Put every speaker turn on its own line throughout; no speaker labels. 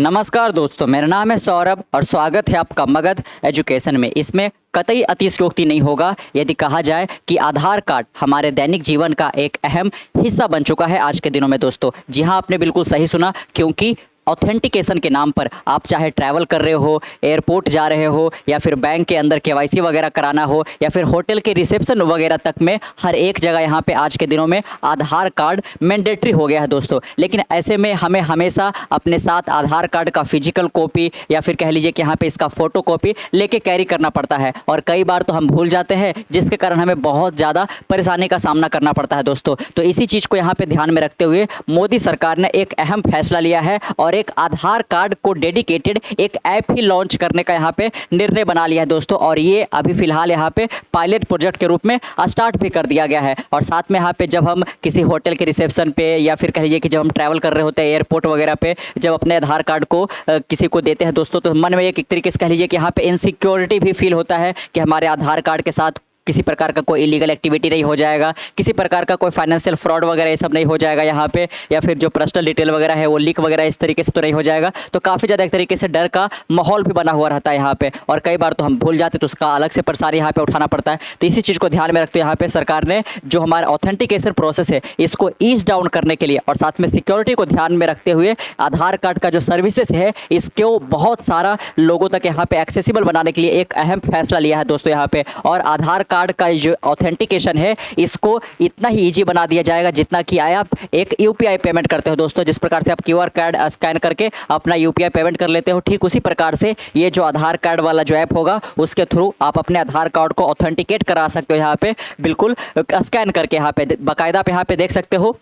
नमस्कार दोस्तों, मेरा नाम है सौरभ और स्वागत है आपका मगध एजुकेशन में। इसमें कतई अतिशयोक्ति नहीं होगा यदि कहा जाए कि आधार कार्ड हमारे दैनिक जीवन का एक अहम हिस्सा बन चुका है आज के दिनों में दोस्तों। जी हाँ, आपने बिल्कुल सही सुना, क्योंकि ऑथेंटिकेशन के नाम पर आप चाहे ट्रैवल कर रहे हो, एयरपोर्ट जा रहे हो, या फिर बैंक के अंदर केवाईसी वगैरह कराना हो, या फिर होटल के रिसेप्शन वगैरह तक में हर एक जगह यहाँ पे आज के दिनों में आधार कार्ड मैंडेटरी हो गया है दोस्तों। लेकिन ऐसे में हमें हमेशा अपने साथ आधार कार्ड का फिजिकल कॉपी या फिर कह लीजिए कि यहाँ पे इसका फोटो कॉपी लेके कैरी करना पड़ता है, और कई बार तो हम भूल जाते हैं, जिसके कारण हमें बहुत ज़्यादा परेशानी का सामना करना पड़ता है दोस्तों। तो इसी चीज़ को यहाँ पे ध्यान में रखते हुए मोदी सरकार ने एक अहम फैसला लिया है और एक आधार कार्ड को डेडिकेटेड एक ऐप ही लॉन्च करने का यहाँ पे निर्णय बना लिया है दोस्तों। और ये अभी फिलहाल यहाँ पे पायलट प्रोजेक्ट के रूप में स्टार्ट भी कर दिया गया है। और साथ में यहाँ पे जब हम किसी होटल के रिसेप्शन पे या फिर कह लीजिए कि जब हम ट्रैवल कर रहे होते हैं एयरपोर्ट वगैरह पे, जब अपने आधार कार्ड को किसी को देते हैं दोस्तों, तो मन में एक तरीके से कह लीजिए कि यहाँ पे इनसिक्योरिटी भी फील होता है कि हमारे आधार कार्ड के साथ किसी प्रकार का कोई इलीगल एक्टिविटी नहीं हो जाएगा, किसी प्रकार का कोई फाइनेंशियल फ्रॉड वगैरह ये सब नहीं हो जाएगा यहाँ पे, या फिर जो पर्सनल डिटेल वगैरह है वो लीक वगैरह इस तरीके से तो नहीं हो जाएगा। तो काफ़ी ज़्यादा एक तरीके से डर का माहौल भी बना हुआ रहता है यहाँ पे, और कई बार तो हम भूल जाते तो उसका अलग से परेशानी यहाँ पे उठाना पड़ता है। तो इसी चीज़ को ध्यान में रखते हुए यहाँ पे सरकार ने जो हमारा ऑथेंटिकेशन प्रोसेस है इसको ईज डाउन करने के लिए और साथ में सिक्योरिटी को ध्यान में रखते हुए आधार कार्ड का जो सर्विसेज है इसको बहुत सारा लोगों तक यहाँ पे एक्सेसिबल बनाने के लिए एक अहम फैसला लिया है दोस्तों यहाँ पे। और आधार कार्ड का जो ऑथेंटिकेशन है इसको इतना ही इजी बना दिया जाएगा जितना कि आप एक यूपीआई पेमेंट करते हो दोस्तों। जिस प्रकार से आप क्यूआर कोड स्कैन करके अपना यूपीआई पेमेंट कर लेते हो, ठीक उसी प्रकार से ये जो आधार कार्ड वाला जो ऐप होगा उसके थ्रू आप अपने आधार कार्ड को ऑथेंटिकेट करा सकते हो यहाँ पे, बिल्कुल स्कैन करके। यहाँ पे बाकायदा आप यहाँ पे देख सकते हो,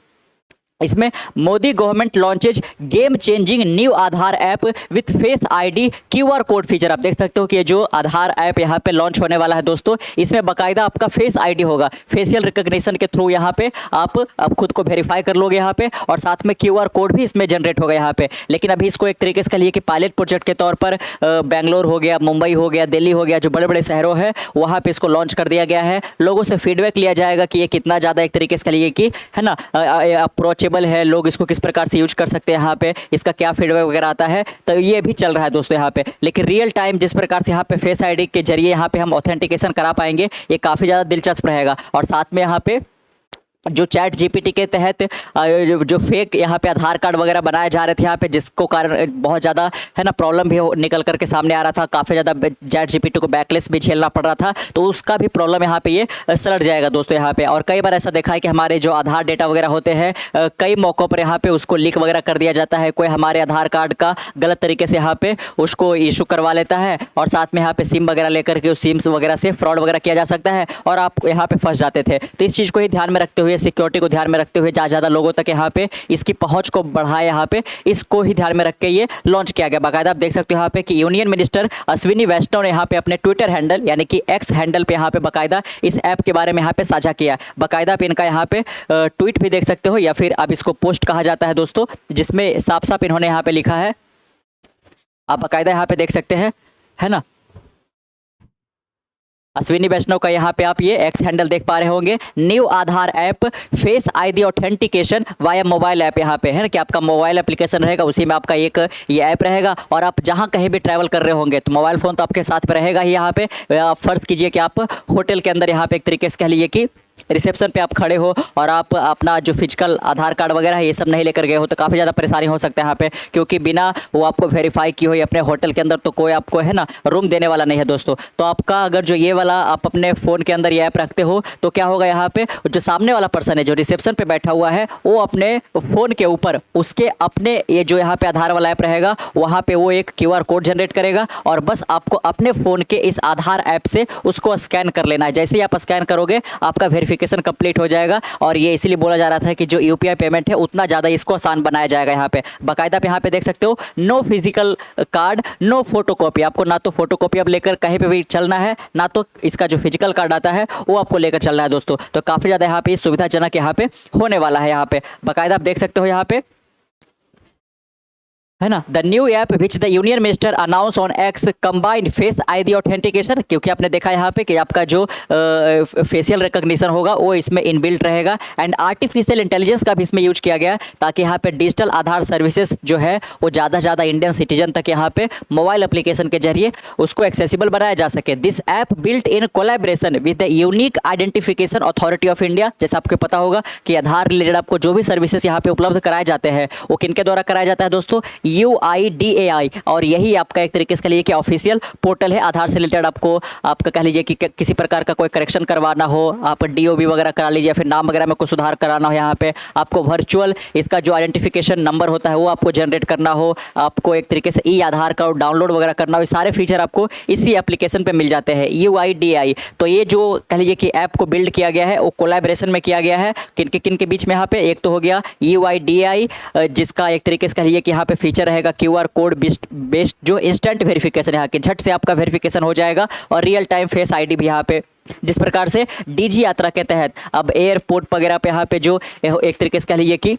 इसमें Modi government launches game changing new Aadhaar app with face ID QR code feature. आप देख सकते हो कि ये जो आधार ऐप यहाँ पे लॉन्च होने वाला है दोस्तों, इसमें बाकायदा आपका फेस आईडी होगा, फेशियल रिकॉग्निशन के थ्रू यहाँ पे आप खुद को वेरीफाई कर लोगे यहाँ पे, और साथ में क्यूआर कोड भी इसमें जनरेट होगा यहाँ पे। लेकिन अभी इसको एक तरीके से कहिए कि पायलट प्रोजेक्ट के तौर पर बेंगलोर हो गया, मुंबई हो गया, दिल्ली हो गया, जो बड़े बड़े शहरों है वहाँ पे इसको लॉन्च कर दिया गया है। लोगों से फीडबैक लिया जाएगा कि ये कितना ज़्यादा एक तरीके से कहिए कि है ना अप्रोच है, लोग इसको किस प्रकार से यूज कर सकते हैं, यहाँ पे इसका क्या फीडबैक वगैरह आता है। तो ये भी चल रहा है दोस्तों यहाँ पे। लेकिन रियल टाइम जिस प्रकार से यहाँ पे फेस आईडी के जरिए यहाँ पे हम ऑथेंटिकेशन करा पाएंगे, ये काफ़ी ज़्यादा दिलचस्प रहेगा। और साथ में यहाँ पे जो चैट जीपीटी के तहत जो फेक यहाँ पे आधार कार्ड वगैरह बनाए जा रहे थे यहाँ पे, जिसको कारण बहुत ज़्यादा है ना प्रॉब्लम भी निकल करके सामने आ रहा था, काफ़ी ज़्यादा चैट जीपीटी को बैकलिस्ट भी झेलना पड़ रहा था, तो उसका भी प्रॉब्लम यहाँ पे ये सलट जाएगा दोस्तों यहाँ पे। और कई बार ऐसा देखा है कि हमारे जो आधार डेटा वगैरह होते हैं कई मौक़ों पर यहाँ पे उसको लीक वगैरह कर दिया जाता है। कोई हमारे आधार कार्ड का गलत तरीके से यहाँ पे उसको इशू करवा लेता है, और साथ में यहाँ पे सिम वगैरह लेकर के उस सिम्स वगैरह से फ्रॉड वगैरह किया जा सकता है, और आप यहाँ पे फंस जाते थे। तो इस चीज़ को ही ध्यान में रखते हुए, सिक्योरिटी को ध्यान में रखते हुए, ज़्यादा लोगों तक यहाँ पे इसकी पहुंच को बढ़ाए, यहाँ पे इसको ही ध्यान में रख के ये लॉन्च किया गया। बाकायदा आप देख सकते हो यहाँ पे कि यूनियन मिनिस्टर अश्विनी वैष्णव ने यहाँ पे अपने ट्विटर हैंडल यानी कि एक्स हैंडल पे यहाँ पे बाकायदा इस ऐप के बारे में यहाँ पे साझा किया। बाकायदा आप इनका यहाँ पे ट्वीट भी देख सकते हो, या फिर अब इसको पोस्ट कहा जाता है दोस्तों, जिसमें साफ साफ इन्होंने यहाँ पे लिखा है, आप बाकायदा यहाँ पे देख सकते हैं, है ना, अश्विनी वैष्णव का यहाँ पे आप ये एक्स हैंडल देख पा रहे होंगे। New Aadhaar app face ID authentication via mobile app यहाँ पे है ना, कि आपका मोबाइल एप्लीकेशन रहेगा, उसी में आपका एक ये ऐप रहेगा, और आप जहाँ कहीं भी ट्रैवल कर रहे होंगे तो मोबाइल फ़ोन तो आपके साथ में रहेगा ही यहाँ पे। आप फर्ज कीजिए कि आप होटल के अंदर यहाँ पे एक तरीके से कह लीजिए कि रिसेप्शन पे आप खड़े हो और आप अपना जो फिजिकल आधार कार्ड वगैरह है ये सब नहीं लेकर गए हो, तो काफ़ी ज़्यादा परेशानी हो सकता है यहाँ पे, क्योंकि बिना वो आपको वेरीफाई किए हुए अपने होटल के अंदर तो कोई आपको है ना रूम देने वाला नहीं है दोस्तों। तो आपका अगर जो ये वाला आप अपने फ़ोन के अंदर ये ऐप रखते हो तो क्या होगा, यहाँ पे जो सामने वाला पर्सन है जो रिसेप्शन पे बैठा हुआ है वो अपने फ़ोन के ऊपर उसके अपने ये जो यहाँ पे आधार वाला ऐप रहेगा वहाँ पे वो एक क्यूआर कोड जनरेट करेगा, और बस आपको अपने फ़ोन के इस आधार ऐप से उसको स्कैन कर लेना है। जैसे ही आप स्कैन करोगे आपका वेरिफिकेशन कंप्लीट हो जाएगा, और ये इसीलिए बोला जा रहा था कि जो यूपीआई पेमेंट है उतना ज़्यादा इसको आसान बनाया जाएगा यहाँ पे। बाकायदा आप यहाँ पे देख सकते हो, no physical card no photocopy. आपको ना तो फोटोकॉपी अब लेकर कहीं पे भी चलना है, ना तो इसका जो फिजिकल कार्ड आता है वो आपको लेकर चलना है दोस्तों। तो काफ़ी ज़्यादा यहाँ पे सुविधाजनक यहाँ पे होने वाला है। यहाँ पे बाकायदा आप देख सकते हो यहाँ पे है ना। The new app which the union minister announce on x combined face ID authentication, क्योंकि आपने देखा यहाँ पे कि आपका जो फेशियल रिकॉग्निशन होगा वो इसमें इनबिल्ट रहेगा, एंड आर्टिफिशियल इंटेलिजेंस का भी इसमें यूज किया गया है ताकि यहाँ पे डिजिटल आधार सर्विसेज जो है वो ज़्यादा से ज़्यादा इंडियन सिटीजन तक यहाँ पे मोबाइल एप्लीकेशन के जरिए उसको एक्सेसिबल बनाया जा सके। This app built in collaboration with the unique identification authority of India. जैसे आपको पता होगा कि आधार रिलेटेड आपको जो भी सर्विसेज यहाँ पे उपलब्ध कराए जाते हैं वो किनके द्वारा कराया जाता है दोस्तों, UIDAI, और यही आपका एक तरीके से कह लीजिए कि ऑफिशियल पोर्टल है आधार से रिलेटेड। आपका कह लीजिए कि किसी प्रकार का कोई करेक्शन करवाना हो, आप DOB वगैरह करा लीजिए, फिर नाम वगैरह में कुछ सुधार कराना हो, यहाँ पे आपको वर्चुअल इसका जो आइडेंटिफिकेशन नंबर होता है वो आपको जनरेट करना हो, आपको एक तरीके से आधार का डाउनलोड वगैरह करना हो, ये सारे फीचर आपको इसी एप्लीकेशन पे मिल जाते हैं, UIDAI। तो ये जो कह लीजिए कि ऐप को बिल्ड किया गया है वो कोलैबोरेशन में किया गया है किन के बीच में, यहाँ पे एक तो हो गया UIDAI जिसका एक तरीके से कह लीजिए कि यहाँ पे फीचर रहेगा QR कोड बेस्ड जो इंस्टेंट वेरिफिकेशन, यहाँ के झट से आपका वेरिफिकेशन हो जाएगा, और रियल टाइम फेस ID भी यहाँ पे, जिस प्रकार से DG यात्रा के तहत अब एयरपोर्ट वगैरह पे यहाँ पे जो एक तरीके से कह लीजिए कि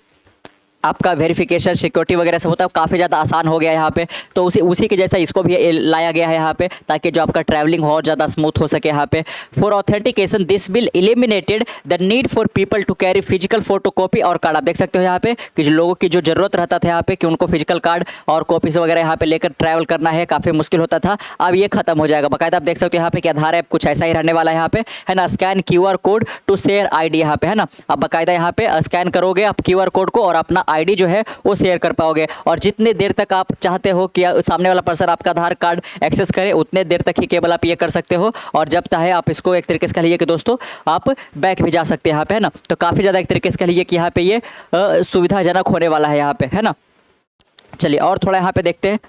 आपका वेरिफिकेशन सिक्योरिटी वगैरह सब होता है काफ़ी ज़्यादा आसान हो गया है यहाँ पे। तो उसी के जैसा इसको भी लाया गया है यहाँ पे ताकि जो आपका ट्रैवलिंग और ज़्यादा स्मूथ हो सके यहाँ पे। For authentication this will eliminated the need for people to carry physical photocopy और कार्ड। आप देख सकते हो यहाँ पे कि जो लोगों की जो ज़रूरत रहता था यहाँ पे कि उनको फिजिकल कार्ड और कॉपीज़ वगैरह यहाँ पे लेकर ट्रैवल करना है, काफ़ी मुश्किल होता था, अब ये खत्म हो जाएगा। बाकायदा आप देख सकते हो यहाँ पे कि आधार ऐप कुछ ऐसा ही रहने वाला है यहाँ पे, है ना। Scan QR code to share ID यहाँ पे, है ना। अब बाकायदा यहाँ पे स्कैन करोगे आप QR कोड को और अपना ID जो है वो शेयर कर पाओगे, और जितने देर तक आप चाहते हो कि सामने वाला पर्सन आपका आधार कार्ड एक्सेस करे उतने देर तक ही केवल आप ये कर सकते हो, और जब चाहे आप इसको एक तरीके से कह लीजिए कि दोस्तों आप बैक भी जा सकते हैं यहाँ पे, है ना। तो काफ़ी ज़्यादा एक तरीके से कह लीजिए कि यहाँ पे ये सुविधाजनक होने वाला है यहाँ पे, है ना। चलिए और थोड़ा यहाँ पे देखते हैं।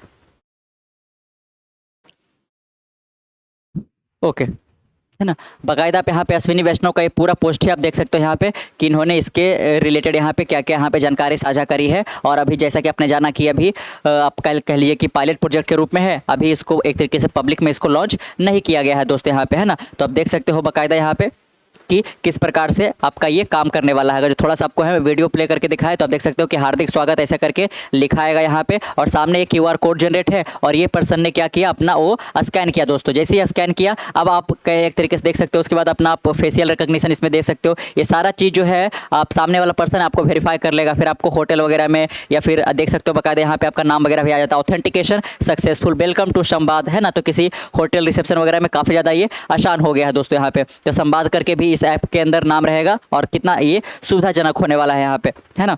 ओके, है ना। बाकायदा पे यहाँ पे अश्विनी वैष्णव का ये पूरा पोस्ट है, आप देख सकते हो यहाँ पे कि इन्होंने इसके रिलेटेड यहाँ पे क्या क्या यहाँ पे जानकारी साझा करी है। और अभी जैसा कि आपने जाना कि अभी आप कह लीजिए कि पायलट प्रोजेक्ट के रूप में है, अभी इसको एक तरीके से पब्लिक में इसको लॉन्च नहीं किया गया है दोस्तों यहाँ पे, है ना। तो आप देख सकते हो बाकायदा यहाँ पे कि किस प्रकार से आपका ये काम करने वाला है। अगर थोड़ा सा आपको है वीडियो प्ले करके दिखाए तो आप देख सकते हो कि हार्दिक स्वागत ऐसा करके लिखाएगा यहाँ पे, और सामने ये QR कोड जनरेट है, और ये पर्सन ने क्या किया अपना वो स्कैन किया दोस्तों। जैसे ही स्कैन किया अब आप एक तरीके से देख सकते हो, उसके बाद अपना आप फेशियल रिकॉग्निशन इसमें दे सकते हो। ये सारा चीज़ जो है आप सामने वाला पर्सन आपको वेरीफाई कर लेगा, फिर आपको होटल वगैरह में या फिर देख सकते हो बाकायदा यहाँ पे आपका नाम वगैरह भी आ जाता है। ऑथेंटिकेशन सक्सेसफुल, वेलकम टू संवाद, है ना। तो किसी होटल रिसेप्शन वगैरह में काफ़ी ज़्यादा ये आसान हो गया है दोस्तों यहाँ पे। तो संवाद करके भी इस ऐप के अंदर नाम रहेगा, और कितना ये सुविधाजनक होने वाला है यहाँ पे, है ना।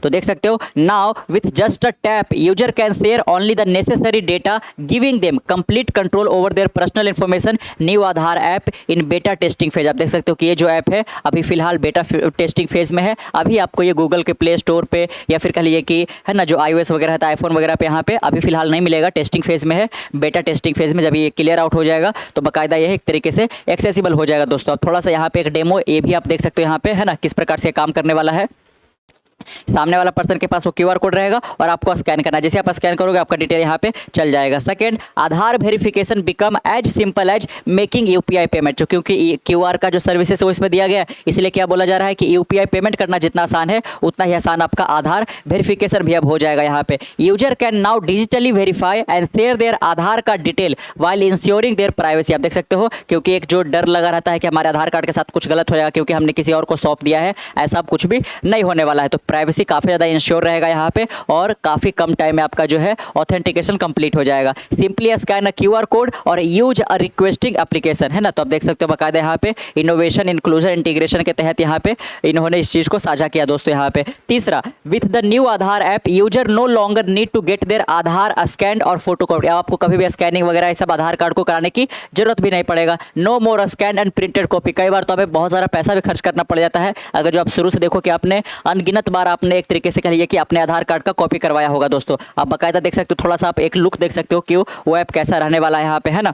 तो देख सकते हो now with just a tap user can share only the necessary data giving them complete control over their personal information. New Aadhaar app इन बेटा टेस्टिंग फेज। आप देख सकते हो कि ये जो ऐप है अभी फिलहाल बेटा टेस्टिंग फेज में है। अभी आपको ये गूगल के प्ले स्टोर पे या फिर कह लीजिए कि है ना जो iOS वगैरह है आईफोन वगैरह पे यहाँ पे अभी फिलहाल नहीं मिलेगा, टेस्टिंग फेज में है, बेटा टेस्टिंग फेज में। जब ये क्लियर आउट हो जाएगा तो बाकायदा ये एक तरीके से एक्सेसिबल हो जाएगा दोस्तों। अब थोड़ा सा यहाँ पे एक डेमो ये भी आप देख सकते हो यहाँ पे, है ना, किस प्रकार से काम करने वाला है। सामने वाला पर्सन के पास वो QR कोड रहेगा और आपको स्कैन करना है। जैसे आप स्कैन करोगे आपका डिटेल यहाँ पे चल जाएगा। Second, Aadhaar verification become as simple as making UPI payment. जो क्योंकि QR का जो सर्विसेज है वो इसमें दिया गया है, इसलिए क्या बोला जा रहा है कि UPI पेमेंट करना जितना आसान है उतना ही आसान आपका आधार वेरिफिकेशन भी अब हो जाएगा यहाँ पे। User can now digitally verify and share their Aadhaar card detail while ensuring their privacy. आप देख सकते हो क्योंकि एक जो डर लगा रहता है कि हमारे आधार कार्ड के साथ कुछ गलत हो जाएगा क्योंकि हमने किसी और को सौंप दिया है, ऐसा कुछ भी नहीं होने वाला है। तो प्राइवेसी काफ़ी ज़्यादा इंश्योर रहेगा यहाँ पे, और काफ़ी कम टाइम में आपका जो है ऑथेंटिकेशन कंप्लीट हो जाएगा। सिंपली स्कैन अ QR कोड और यूज अ रिक्वेस्टिंग एप्लीकेशन, है ना। तो आप देख सकते हो बाकायदा यहाँ पे इनोवेशन इंक्लूजन इंटीग्रेशन के तहत यहाँ पे इन्होंने इस चीज़ को साझा किया दोस्तों यहाँ पे। तीसरा, with the new Aadhaar app user no longer need to get their Aadhaar scan और फोटो कॉपी। आपको कभी भी स्कैनिंग वगैरह सब आधार कार्ड को कराने की जरूरत भी नहीं पड़ेगा। No more scan and printed copy. कई बार तो हमें बहुत सारा पैसा भी खर्च करना पड़ जाता है। अगर जो आप शुरू से देखो कि आपने अनगिनत बार आपने एक तरीके से कह लीजिए कि अपने आधार कार्ड का कॉपी करवाया होगा दोस्तों। आप बाकायदा देख सकते हो, थोड़ा सा आप एक लुक देख सकते हो कि वो ऐप कैसा रहने वाला है यहाँ पे, है ना।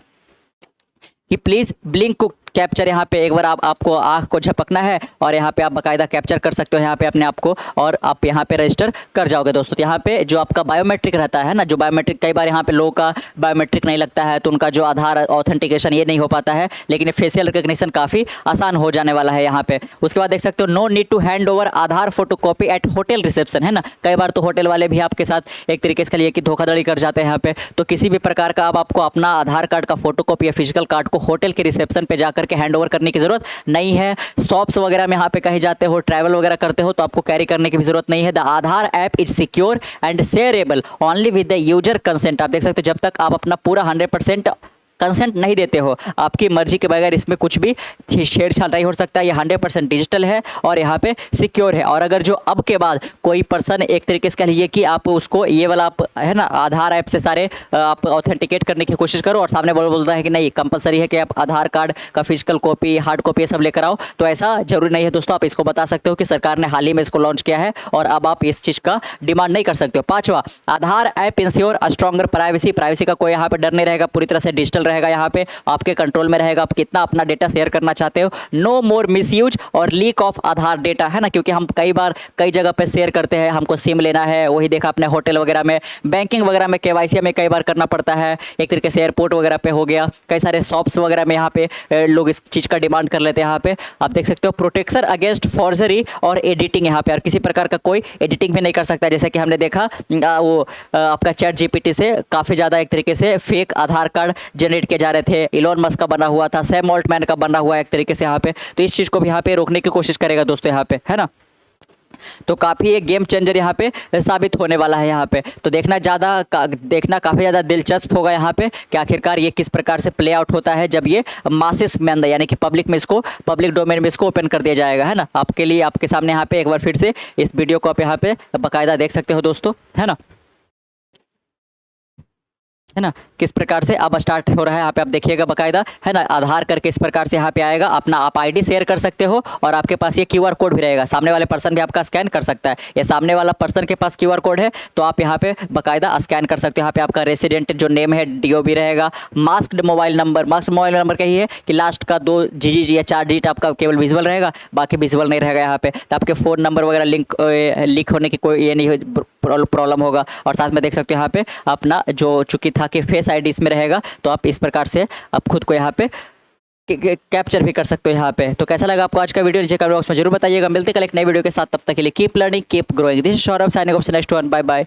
कि प्लीज ब्लिंक कैप्चर यहाँ पे एक बार आपको आँख को झपकना है और यहाँ पे आप बाकायदा कैप्चर कर सकते हो यहाँ पे अपने आप को, और आप यहाँ पे रजिस्टर कर जाओगे दोस्तों। यहाँ पे जो आपका बायोमेट्रिक रहता है ना, जो बायोमेट्रिक कई बार यहाँ पे लोगों का बायोमेट्रिक नहीं लगता है, तो उनका जो आधार ऑथेंटिकेशन ये नहीं हो पाता है, लेकिन फेशियल रिकग्निशन काफ़ी आसान हो जाने वाला है यहाँ पे। उसके बाद देख सकते हो no need to hand over Aadhaar photocopy at hotel reception, है ना। कई बार तो होटल वाले भी आपके साथ एक तरीके से लिए कि धोखाधड़ी कर जाते हैं यहाँ पे। तो किसी भी प्रकार का अब आपको अपना आधार कार्ड का फोटो कॉपी या फिजिकल कार्ड को होटल के रिसेप्शन पे जाकर के हैंड ओवर करने की जरूरत नहीं है। शॉप्स वगैरह में यहाँ पे कहीं जाते हो, ट्रैवल वगैरह करते हो, तो आपको कैरी करने की भी जरूरत नहीं है। The Aadhaar app is secure and shareable only with the user consent. आप देख सकते हो जब तक आप अपना पूरा 100% कंसेंट नहीं देते हो, आपकी मर्जी के बगैर इसमें कुछ भी छेड़छाड़ नहीं हो सकता। ये 100% डिजिटल है और यहाँ पे सिक्योर है। और अगर जो अब के बाद कोई पर्सन एक तरीके से कह लीजिए कि आप उसको ये वाला आप है ना आधार ऐप से सारे आप ऑथेंटिकेट करने की कोशिश करो और सामने बोलता है कि नहीं कंपलसरी है कि आप आधार कार्ड का फिजिकल कॉपी, हार्ड कॉपी ये सब लेकर आओ, तो ऐसा जरूरी नहीं है दोस्तों। आप इसको बता सकते हो कि सरकार ने हाल ही में इसको लॉन्च किया है और अब आप इस चीज़ का डिमांड नहीं कर सकते हो। पांचवा, Aadhaar app ensure stronger privacy. Privacy का कोई यहाँ पे डर नहीं रहेगा, पूरी तरह से डिजिटल रहेगा, यहाँ पे आपके कंट्रोल में रहेगा आप कितना अपना डेटा शेयर करना चाहते हो। नो मोर मिसयूज और लीक ऑफ आधार डेटा, है ना, क्योंकि हम कई बार कई जगह पे शेयर करते हैं, हमको सिम लेना है, वही देखा अपने होटल वगैरह में, बैंकिंग वगैरह में, केवाईसी में कई बार करना पड़ता है, एक तरीके से एयरपोर्ट वगैरह पे हो गया, कई सारे शॉप्स वगैरह में यहाँ पे लोग इस चीज़ का डिमांड कर लेते हैं। यहाँ पे आप देख सकते हो प्रोटेक्शन अगेंस्ट फॉर्जरी और एडिटिंग, यहाँ पे और किसी प्रकार का कोई एडिटिंग भी नहीं कर सकता। जैसे कि हमने देखा वो आपका चैट जीपीटी से काफ़ी ज़्यादा एक तरीके से फेक आधार कार्ड जनरेट किए जा रहे थे, इलॉन मस्क का बना हुआ था, सैम ऑल्टमैन का बना हुआ है एक तरीके से यहाँ पे। तो इस चीज़ को भी यहाँ पे रोकने की कोशिश करेगा दोस्तों यहाँ पे, है ना। तो काफ़ी एक गेम चेंजर यहाँ पे साबित होने वाला है यहाँ पे। तो देखना काफ़ी ज़्यादा दिलचस्प होगा यहाँ पे कि आखिरकार ये किस प्रकार से प्ले आउट होता है जब ये मासेस में अंदर यानी कि पब्लिक में इसको पब्लिक डोमेन में इसको ओपन कर दिया जाएगा, है ना। आपके लिए आपके सामने यहाँ पे एक बार फिर से इस वीडियो को आप यहाँ पे बाकायदा देख सकते हो दोस्तों, है ना, है ना, किस प्रकार से अब स्टार्ट हो रहा है यहाँ पे आप देखिएगा बाकायदा, है ना। आधार करके इस प्रकार से यहाँ पे आएगा, अपना आप आईडी शेयर कर सकते हो और आपके पास ये क्यूआर कोड भी रहेगा, सामने वाले पर्सन भी आपका स्कैन कर सकता है। ये सामने वाला पर्सन के पास क्यूआर कोड है तो आप यहाँ पे बाकायदा स्कैन कर सकते हो। यहाँ पे आपका रेसिडेंट जो नेम है डीओबी रहेगा, मास्क्ड मोबाइल नंबर का ही है कि लास्ट का 2 जी या 4 डिजिट आपका केवल विजुअल रहेगा, बाकी विजुअल नहीं रहेगा यहाँ पे। तो आपके फ़ोन नंबर वगैरह लीक होने की कोई ये नहीं प्रॉब्लम होगा। और साथ में देख सकते हो यहाँ पे अपना जो चूंकि था कि फेस आईडी इसमें रहेगा, तो आप इस प्रकार से आप खुद को यहाँ पे कैप्चर भी कर सकते हो यहाँ पे। तो कैसा लगा आपको आज का वीडियो नीचे कमेंट बॉक्स में जरूर बताइएगा। मिलते कल एक नई वीडियो के साथ, तब तक के लिए keep learning keep growing. This is Saurabh signing off, next one, bye bye.